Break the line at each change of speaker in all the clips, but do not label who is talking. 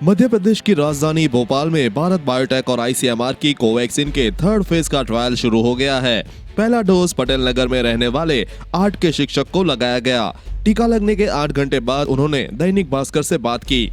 मध्य प्रदेश की राजधानी भोपाल में भारत बायोटेक और आईसीएमआर की कोवैक्सीन के थर्ड फेज का ट्रायल शुरू हो गया है। पहला डोज पटेल नगर में रहने वाले 8 के शिक्षक को लगाया गया। टीका लगने के 8 घंटे बाद उन्होंने दैनिक भास्कर से बात की।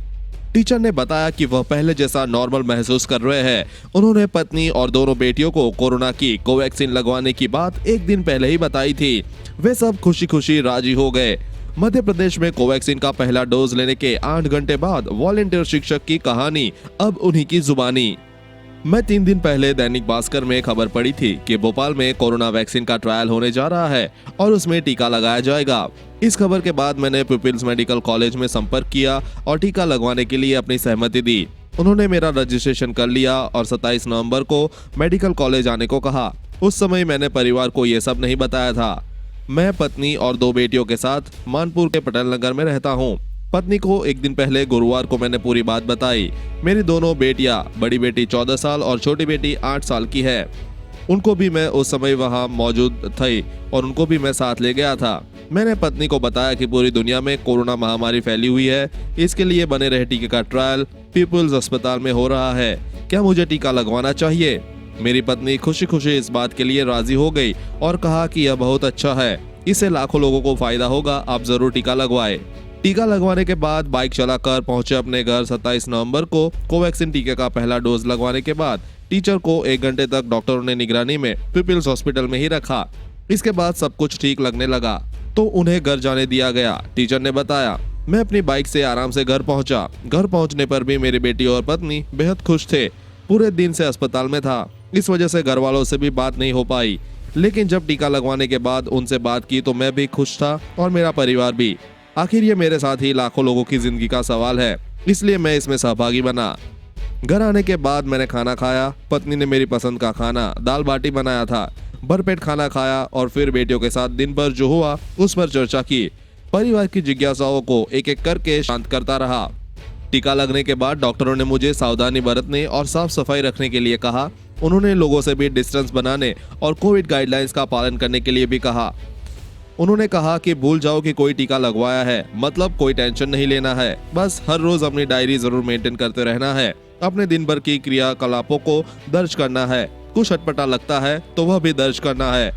टीचर ने बताया कि वह पहले जैसा नॉर्मल महसूस कर रहे हैं। उन्होंने पत्नी और दोनों बेटियों को कोरोना की कोवैक्सीन लगवाने की बात एक दिन पहले ही बताई थी। वे सब खुशी खुशी राजी हो गए। मध्य प्रदेश में कोवैक्सीन का पहला डोज लेने के 8 घंटे बाद वॉलंटियर शिक्षक की कहानी अब उन्हीं की जुबानी। मैं 3 दिन पहले दैनिक भास्कर में खबर पड़ी थी कि भोपाल में कोरोना वैक्सीन का ट्रायल होने जा रहा है और उसमें टीका लगाया जाएगा। इस खबर के बाद मैंने पीपल्स मेडिकल कॉलेज में संपर्क किया और टीका लगवाने के लिए अपनी सहमति दी। उन्होंने मेरा रजिस्ट्रेशन कर लिया और 27 नवंबर को मेडिकल कॉलेज आने को कहा। उस समय मैंने परिवार को ये सब नहीं बताया था। मैं पत्नी और 2 बेटियों के साथ मानपुर के पटेल नगर में रहता हूँ। पत्नी को एक दिन पहले गुरुवार को मैंने पूरी बात बताई। मेरी दोनों बेटियां, बड़ी बेटी 14 साल और छोटी बेटी 8 साल की है। उनको भी मैं उस समय वहां मौजूद थी और उनको भी मैं साथ ले गया था। मैंने पत्नी को बताया कि पूरी दुनिया में कोरोना महामारी फैली हुई है। इसके लिए बने रहे टीके का ट्रायल पीपल्स अस्पताल में हो रहा है। क्या मुझे टीका लगवाना चाहिए? मेरी पत्नी खुशी खुशी इस बात के लिए राजी हो गई और कहा कि यह बहुत अच्छा है, इससे लाखों लोगों को फायदा होगा, आप जरूर टीका लगवाएं। टीका लगवाने के बाद बाइक चलाकर पहुंचे अपने घर। 27 नवंबर को कोवैक्सीन टीके का पहला डोज लगवाने के बाद टीचर को 1 घंटे तक डॉक्टरों ने निगरानी में पीपल्स हॉस्पिटल में ही रखा। इसके बाद सब कुछ ठीक लगने लगा तो उन्हें घर जाने दिया गया। टीचर ने बताया, मैं अपनी बाइक से आराम से घर पहुंचा। घर पहुंचने पर भी मेरी बेटी और पत्नी बेहद खुश थे। पूरे दिन से अस्पताल में था, इस वजह से घर वालों से भी बात नहीं हो पाई। लेकिन जब टीका लगवाने के बाद उनसे बात की तो मैं भी खुश था और मेरा परिवार भी। आखिर ये मेरे साथ ही लाखों लोगों की जिंदगी का सवाल है, इसलिए मैं इसमें सहभागी बना। घर आने के बाद मैंने खाना खाया। पत्नी ने मेरी पसंद का खाना दाल बाटी बनाया था। भरपेट खाना खाया और फिर बेटियों के साथ दिन भर जो हुआ उस पर चर्चा की। परिवार की जिज्ञासाओं को एक एक करके शांत करता रहा। टीका लगने के बाद डॉक्टरों ने मुझे सावधानी बरतने और साफ सफाई रखने के लिए कहा। उन्होंने लोगों से भी डिस्टेंस बनाने और कोविड गाइडलाइंस का पालन करने के लिए भी कहा। उन्होंने कहा कि भूल जाओ कि कोई टीका लगवाया है, मतलब कोई टेंशन नहीं लेना है। बस हर रोज अपनी डायरी जरूर मेंटेन करते रहना है। अपने दिन भर की क्रियाकलापों को दर्ज करना है। कुछ अटपटा लगता है तो वह भी दर्ज करना है।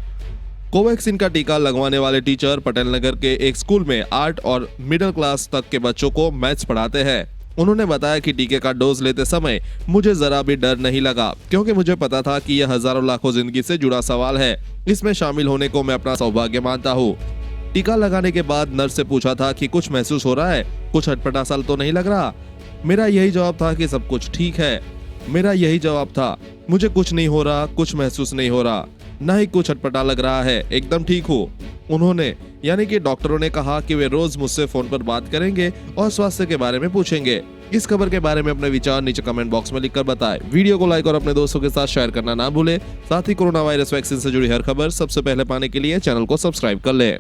कोवैक्सीन का टीका लगवाने वाले टीचर पटेल नगर के एक स्कूल में 8 और मिडिल क्लास तक के बच्चों को मैथ्स पढ़ाते हैं। उन्होंने बताया कि टीके का डोज लेते समय मुझे जरा भी डर नहीं लगा, क्योंकि मुझे पता था कि यह हजारों लाखों जिंदगी से जुड़ा सवाल है। इसमें शामिल होने को मैं अपना सौभाग्य मानता हूँ। टीका लगाने के बाद नर्स से पूछा था कि कुछ महसूस हो रहा है, कुछ अटपटा सा तो नहीं लग रहा। मेरा यही जवाब था कि सब कुछ ठीक है। मेरा यही जवाब था, मुझे कुछ नहीं हो रहा, कुछ महसूस नहीं हो रहा, ना ही कुछ अटपटा लग रहा है, एकदम ठीक हूँ। उन्होंने यानी कि डॉक्टरों ने कहा कि वे रोज मुझसे फोन पर बात करेंगे और स्वास्थ्य के बारे में पूछेंगे। इस खबर के बारे में अपने विचार नीचे कमेंट बॉक्स में लिखकर बताएं। वीडियो को लाइक और अपने दोस्तों के साथ शेयर करना ना भूलें। साथ ही कोरोना वायरस वैक्सीन से जुड़ी हर खबर सबसे पहले पाने के लिए चैनल को सब्सक्राइब कर लें।